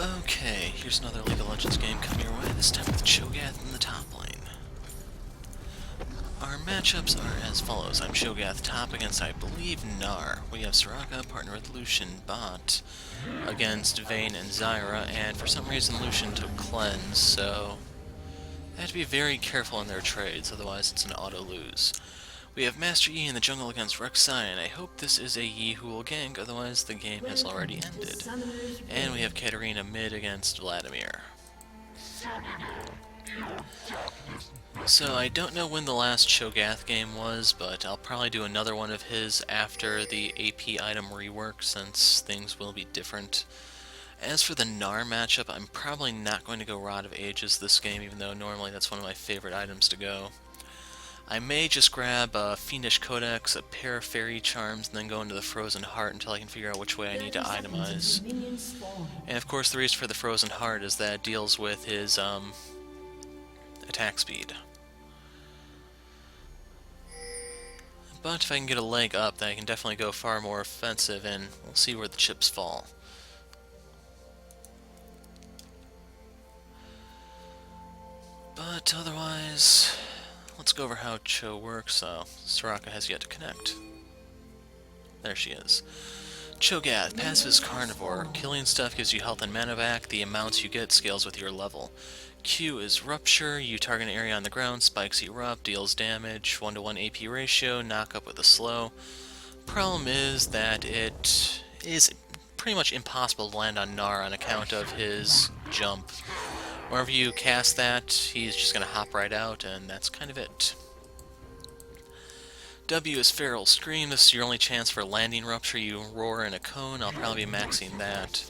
Okay, here's another League of Legends game coming your way, this time with Cho'Gath in the top lane. Our matchups are as follows. I'm Cho'Gath top against, I believe, Gnar. We have Soraka, partner with Lucian bot, against Vayne and Zyra, and for some reason Lucian took Cleanse, so they have to be very careful in their trades, otherwise it's an auto-lose. We have Master Yi in the jungle against Rek'Sai, and I hope this is a Yi who will gank, otherwise the game has already ended. And we have Katarina mid against Vladimir. So I don't know when the last Cho'Gath game was, but I'll probably do another one of his after the AP item rework, since things will be different. As for the Gnar matchup, I'm probably not going to go Rod of Ages this game, even though normally that's one of my favorite items to go. I may just grab a Fiendish Codex, a pair of Fairy Charms, and then go into the Frozen Heart until I can figure out which way I need to itemize. And of course the reason for the Frozen Heart is that it deals with his attack speed. But if I can get a leg up, then I can definitely go far more offensive, and we'll see where the chips fall. But otherwise, let's go over how Cho works. Soraka has yet to connect. There she is. Cho'Gath, passive is Carnivore. Killing stuff gives you health and mana back. The amounts you get scales with your level. Q is Rupture. You target an area on the ground, spikes erupt, deals damage, 1-to-1 AP ratio, knock up with a slow. Problem is that it is pretty much impossible to land on Gnar on account of his jump. Whenever you cast that, he's just going to hop right out, and that's kind of it. W is Feral Scream. This is your only chance for landing Rupture. You roar in a cone. I'll probably be maxing that.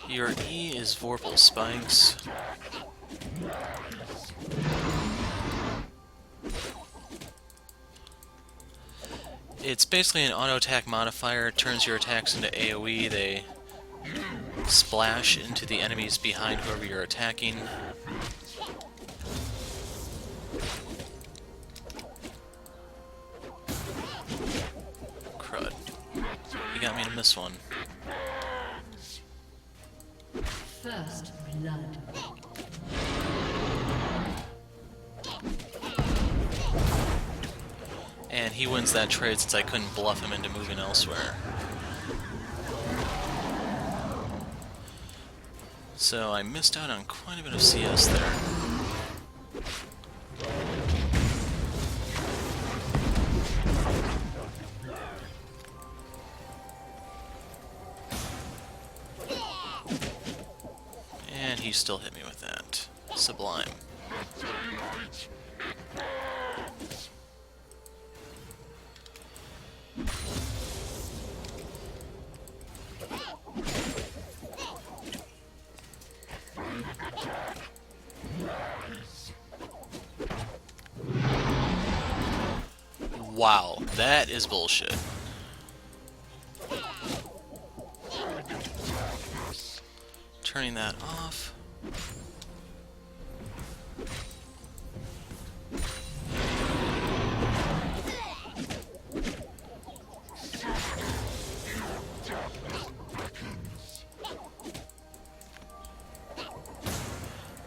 Your E is Vorpal Spikes. It's basically an auto-attack modifier. It turns your attacks into AoE. They splash into the enemies behind whoever you're attacking. Crud. You got me to miss one. First blood. And he wins that trade since I couldn't bluff him into moving elsewhere. So I missed out on quite a bit of CS there. And he still hit me with that. Sublime. Wow, that is bullshit. Turning that off.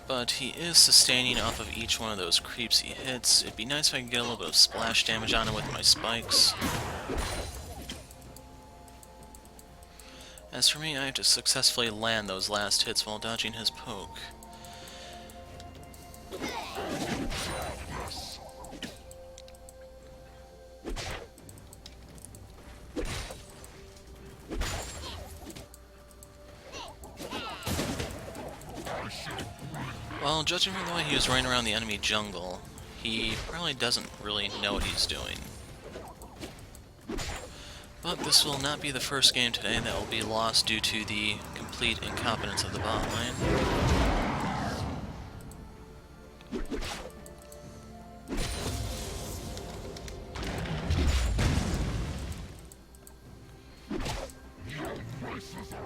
But he is sustaining off of each one of those creeps he hits. It'd be nice if I could get a little bit of splash damage on him with my spikes. As for me, I have to successfully land those last hits while dodging his poke. Well, judging from the way he was running around the enemy jungle, he probably doesn't really know what he's doing. But this will not be the first game today that will be lost due to the complete incompetence of the bot lane.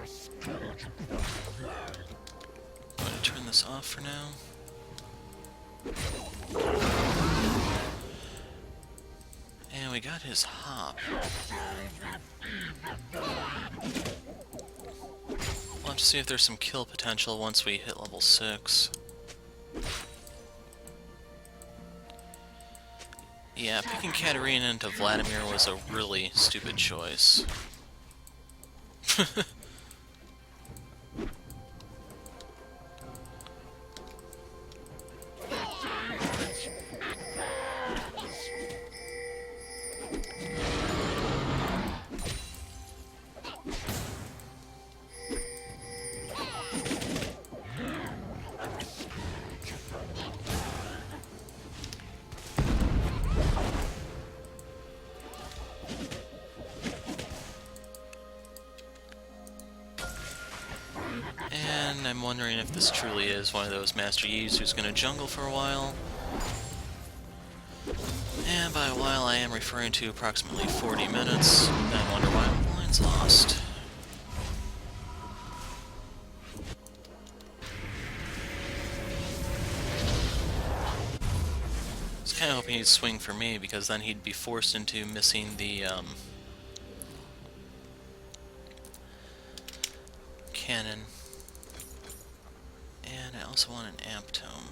I'm gonna turn this off for now. And we got his hop. We'll have to see if there's some kill potential once we hit level 6. Yeah, picking Katarina into Vladimir was a really stupid choice. And I'm wondering if this truly is one of those Master Yis who's going to jungle for a while. And by a while I am referring to approximately 40 minutes. Then wonder why the line's lost. I was kind of hoping he'd swing for me, because then he'd be forced into missing the cannon. And I also want an amp tome.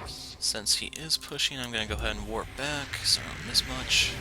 Since he is pushing, I'm going to go ahead and warp back, so I don't miss much.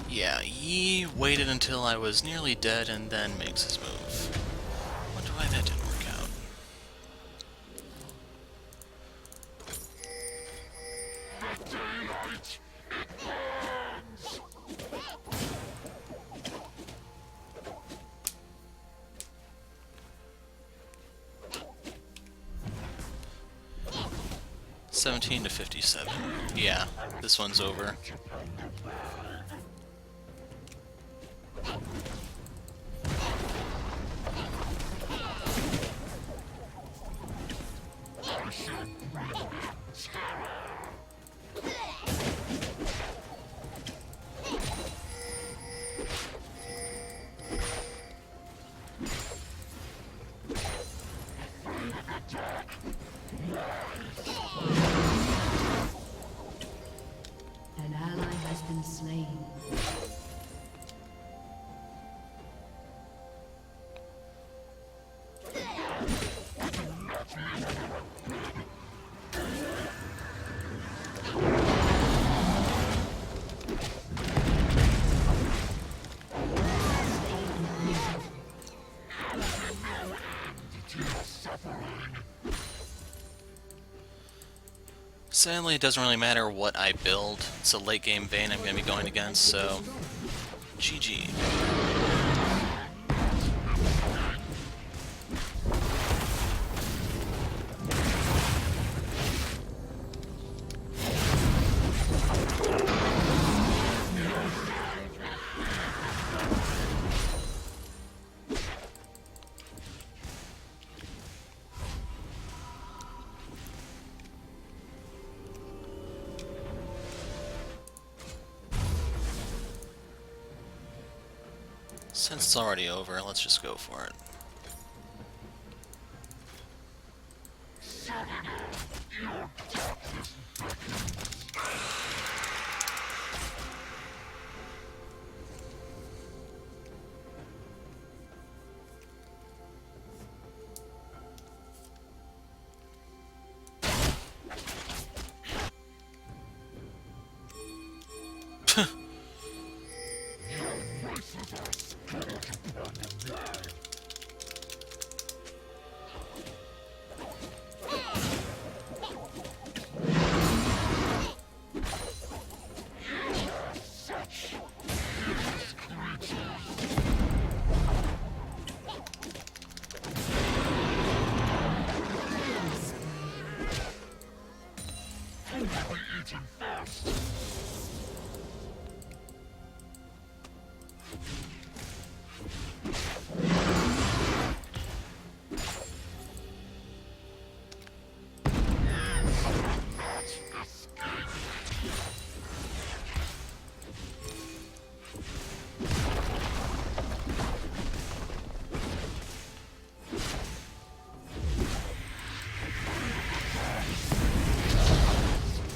Yeah, Yi waited until I was nearly dead and then makes his move. Wonder why that didn't work out. $17 to $57. Yeah, this one's over. An ally has been slain. Sadly, it doesn't really matter what I build. It's a late game Vayne I'm going to be going against, so GG. Since it's already over, let's just go for it.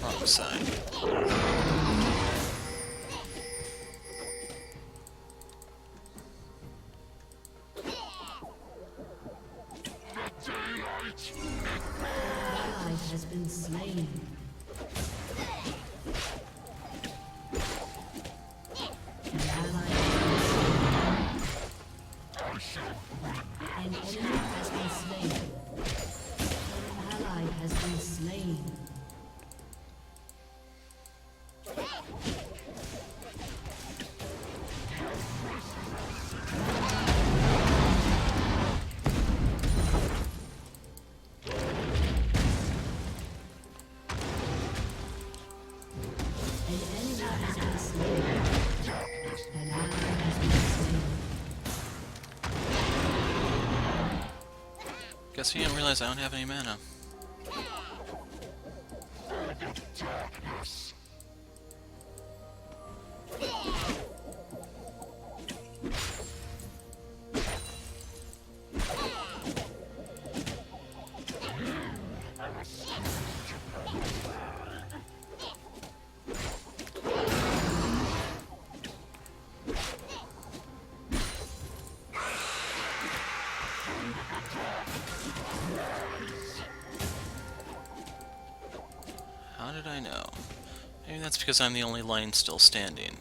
Wrong side. Ally has been slain. An ally An enemy has been slain. An ally has been slain. An enemy has been slain. An ally has been slain. Guess you didn't realize I don't have any mana. How did I know? Maybe that's because I'm the only line still standing.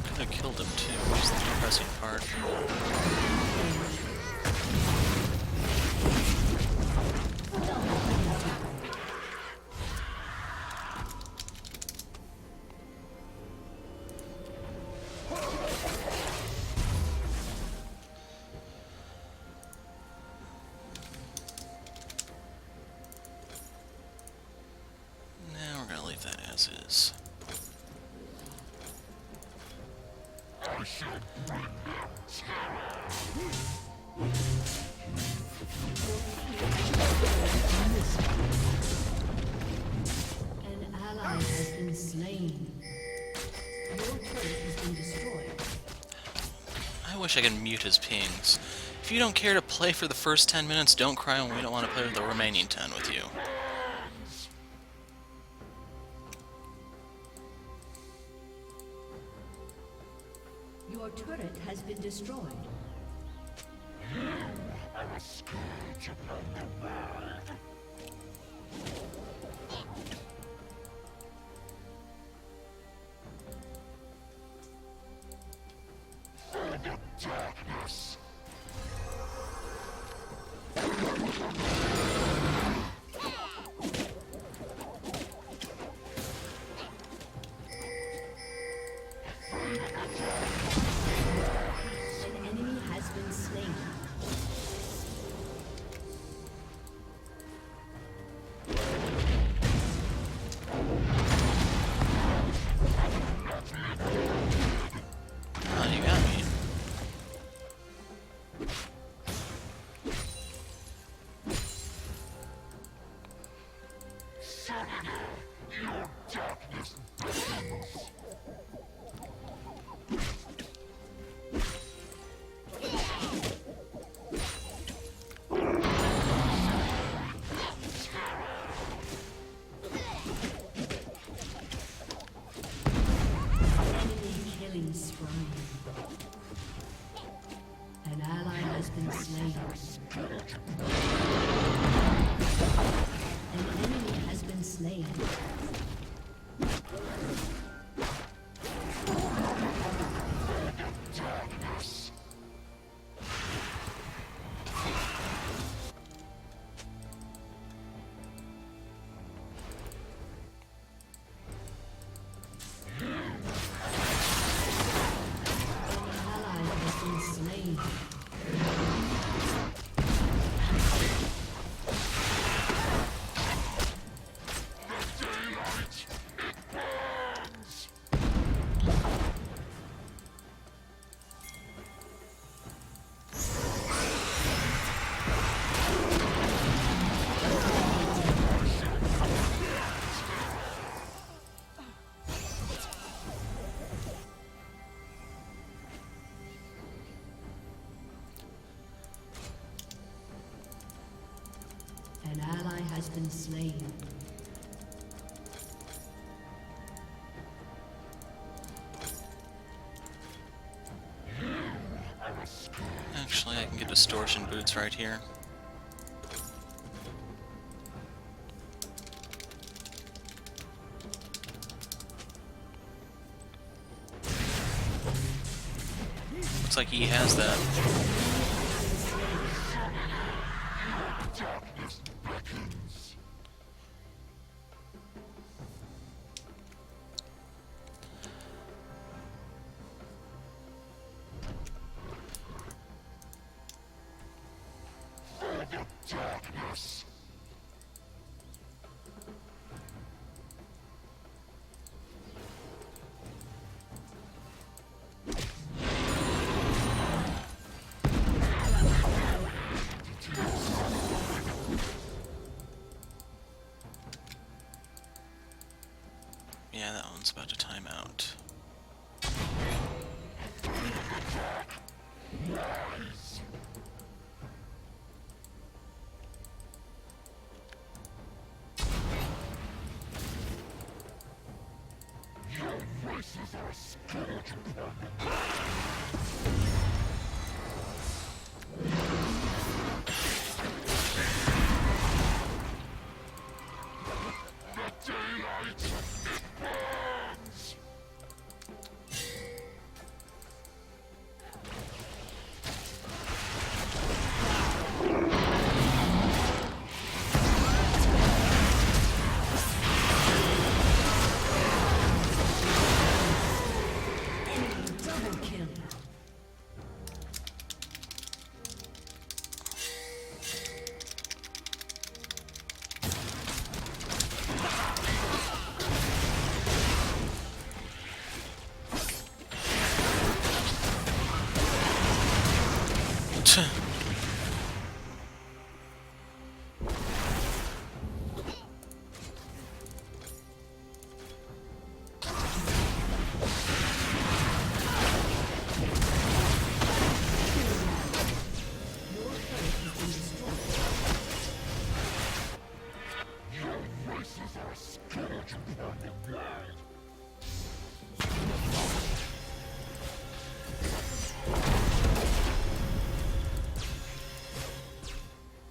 Could have killed him too, which is the depressing part. Now we're gonna leave that as is. An ally has been slain. Your turret has been destroyed. I wish I could mute his pings. If you don't care to play for the first 10 minutes, don't cry when we don't want to play the remaining 10 with you. Your turret has been destroyed. An enemy has been slain. shrine. An ally has been slain. An enemy has been slain. An ally has been slain. Actually, I can get distortion boots right here. Looks like he has that. Yeah, that one's about to time out.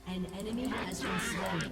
An enemy has been slain.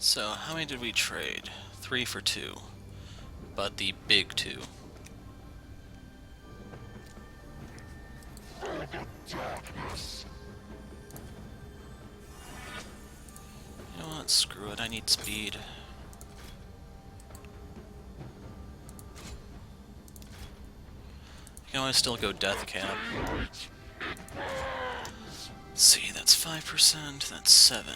So, how many did we trade? 3 for 2. But the big 2. You know what? Screw it. I need speed. You can always still go death cap. Let's see, that's 5%, that's 7.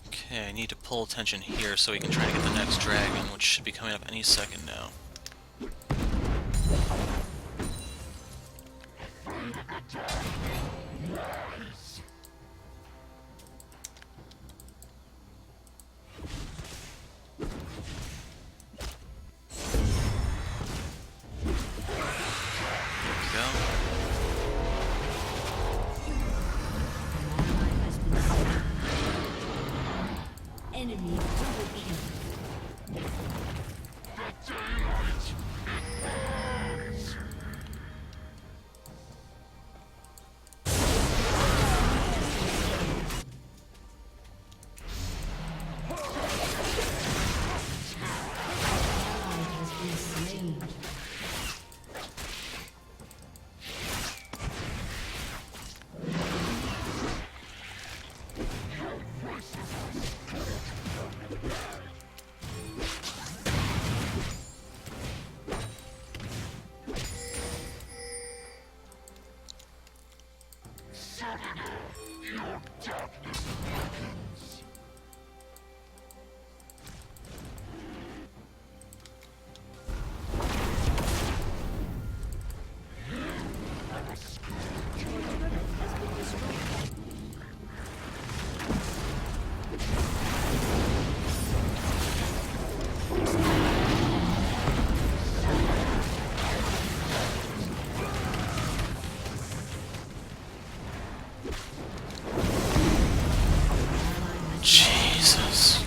Okay, I need to pull attention here so we can try to get the next dragon, which should be coming up any second now. Enemy double kill. Ally has been slain. Jesus.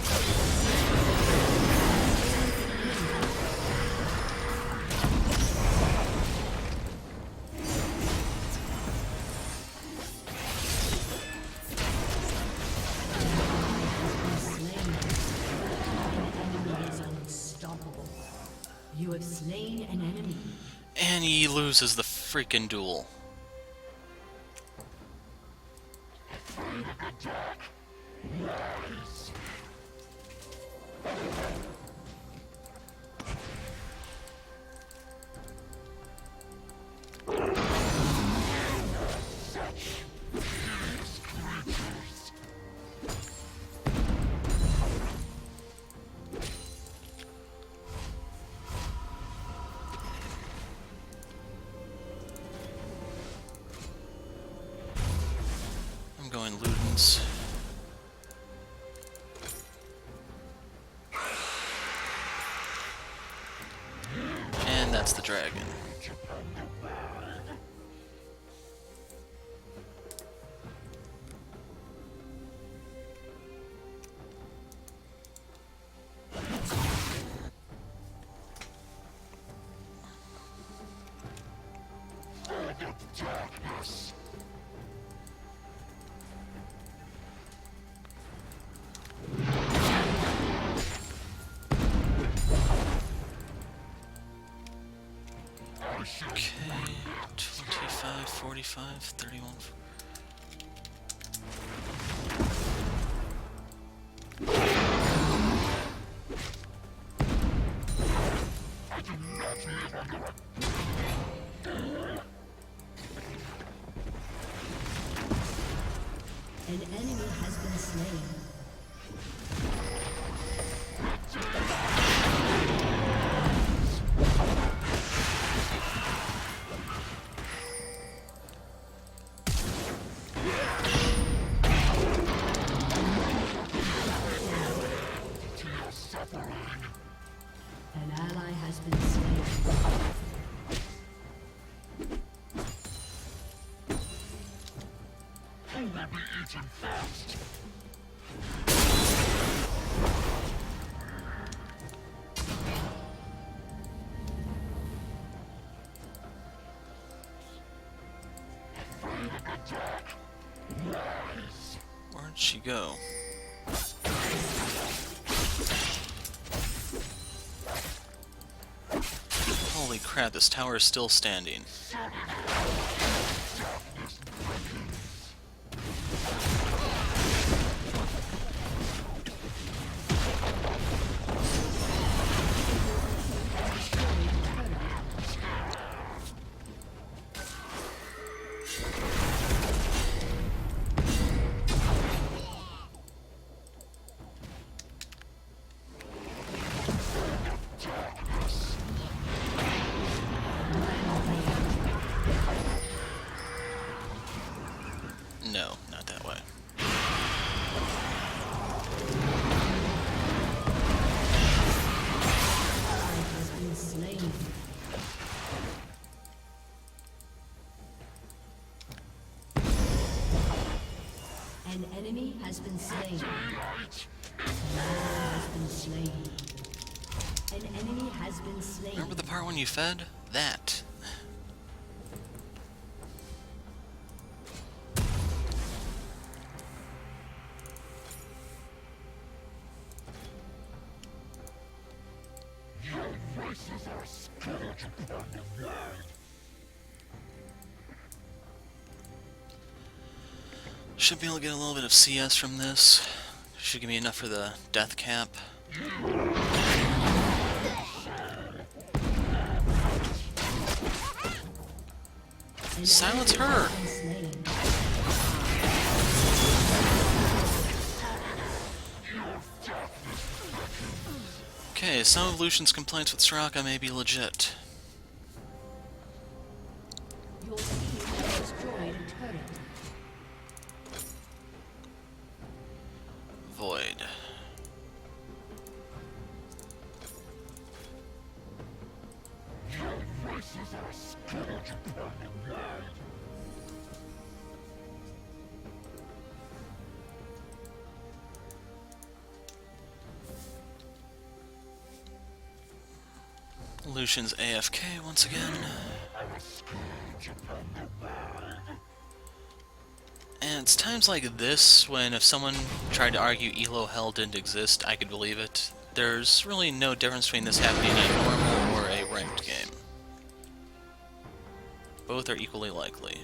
You have slain an enemy. And he loses the freaking duel. I'm going Ludens. And that's the dragon. Okay, 25, 45, 31. An enemy has been slain. Where'd she go? Holy crap, this tower is still standing. No, not that way. Has been slain. An enemy has been slain. Has been slain. An enemy has been slain. Remember the part when you fed? That. Should be able to get a little bit of CS from this. Should give me enough for the death cap. Silence her! Okay, some of Lucian's complaints with Soraka may be legit. Your team has destroyed a turret. Void. Lucian's AFK once again. And it's times like this when if someone tried to argue Elo Hell didn't exist, I could believe it. There's really no difference between this happening in a normal or a ranked game. Both are equally likely.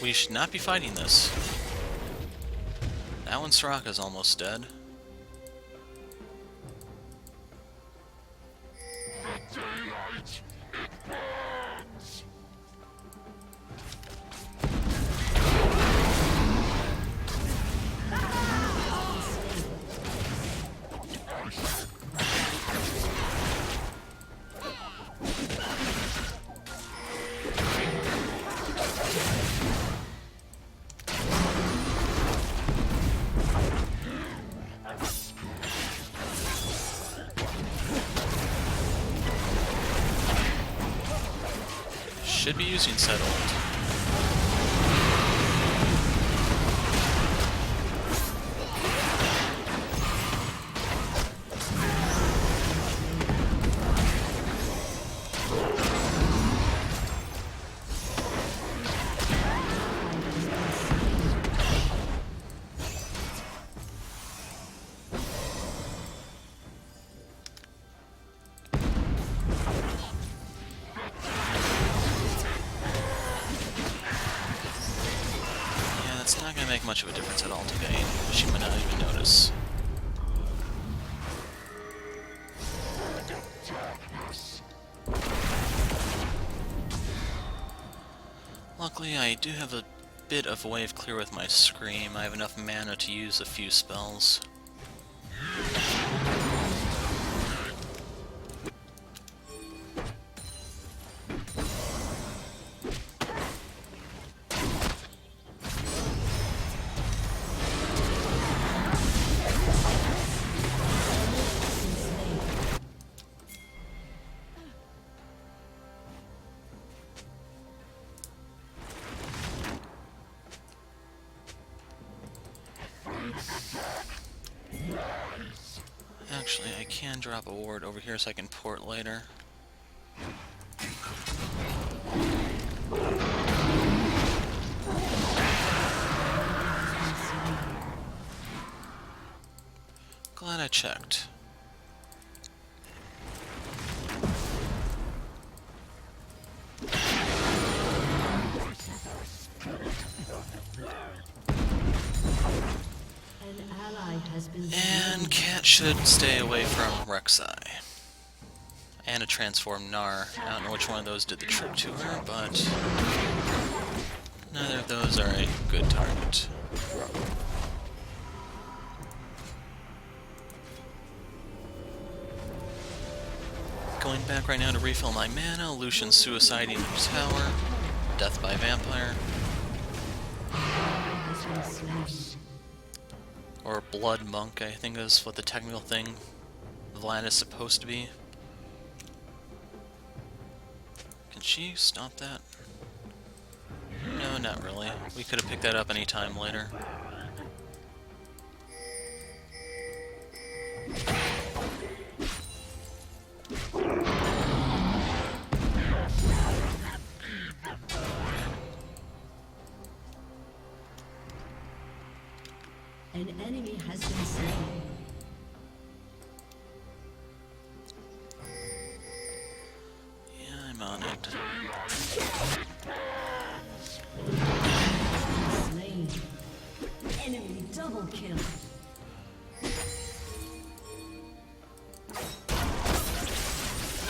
We should not be fighting this. That one Soraka's almost dead. Should be using Settled. It's not going to make much of a difference at all today. She might not even notice. Luckily, I do have a bit of a wave clear with my Scream. I have enough mana to use a few spells. Actually, I can drop a ward over here so I can port later. Glad I checked. An ally has been And Cat should stay away from Rek'Sai. And a transformed Gnar. I don't know which one of those did the trick to her, but neither of those are a good target. Going back right now to refill my mana, Lucian suiciding in the tower, death by vampire, has been slain. or blood monk, I think is what the technical thing Vlad is supposed to be. Can she stop that? No, not really. We could have picked that up any time later. An enemy has been slain. Yeah, I'm on it. Slain. Enemy double kill.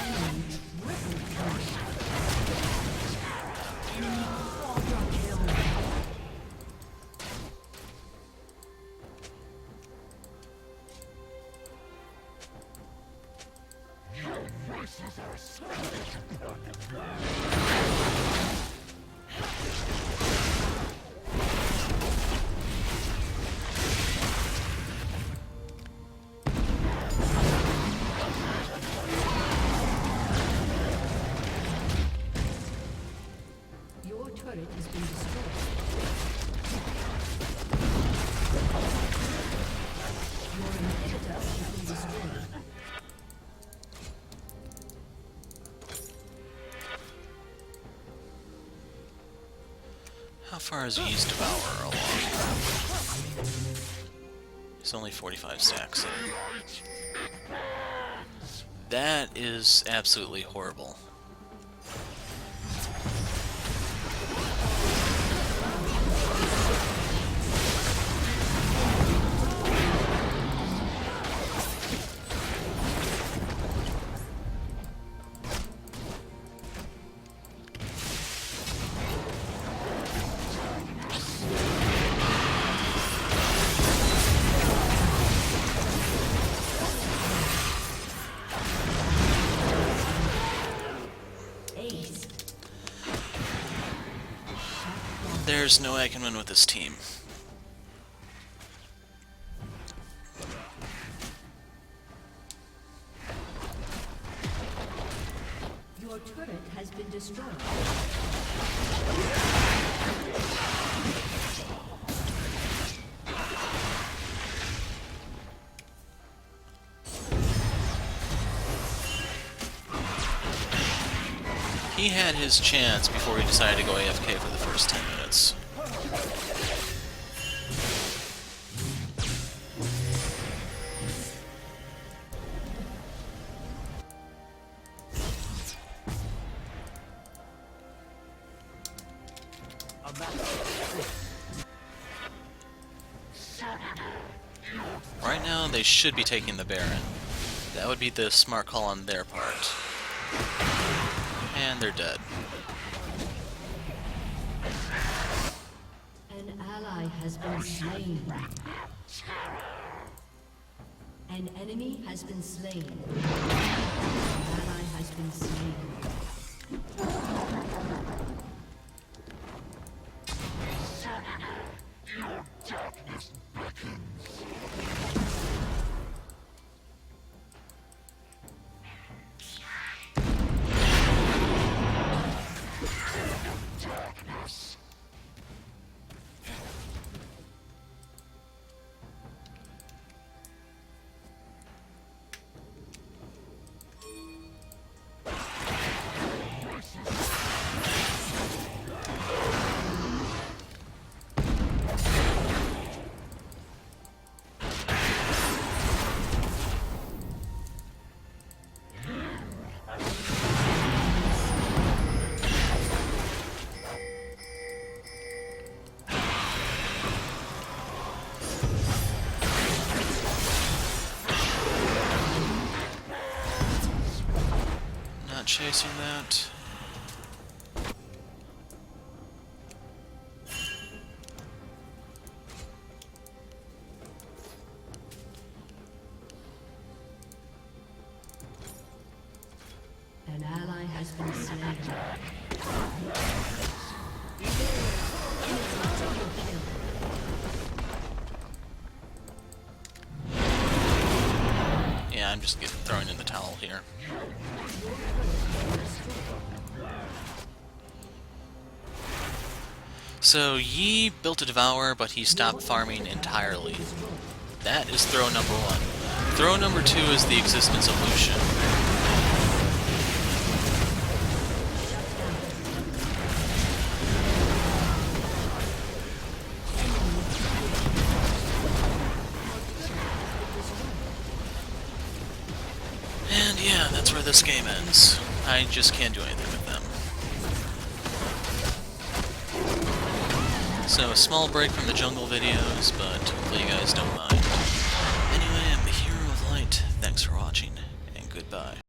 Enemy triple kill. Enemy quadra kill. Your turret has been destroyed. Your inhibitor has been destroyed. How far is Yeast Devourer along? It's only 45 stacks in. That is absolutely horrible. Ace. There's no way I can win with this team. Your turret has been destroyed. He had his chance before he decided to go AFK for the first 10 minutes. Right now, they should be taking the Baron. That would be the smart call on their part. And they're dead. An ally has been slain. An enemy has been slain. An ally has been slain. chasing that. An ally has been slain. Yeah, I'm just throwing in the towel here. So, Yi built a Devourer, but he stopped farming entirely. That is throw number 1. Throw number 2 is the existence of Lucian. And yeah, that's where this game ends. I just can't do anything with them. So, a small break from the jungle videos, but hopefully you guys don't mind. Anyway, I'm the Hero of Light. Thanks for watching.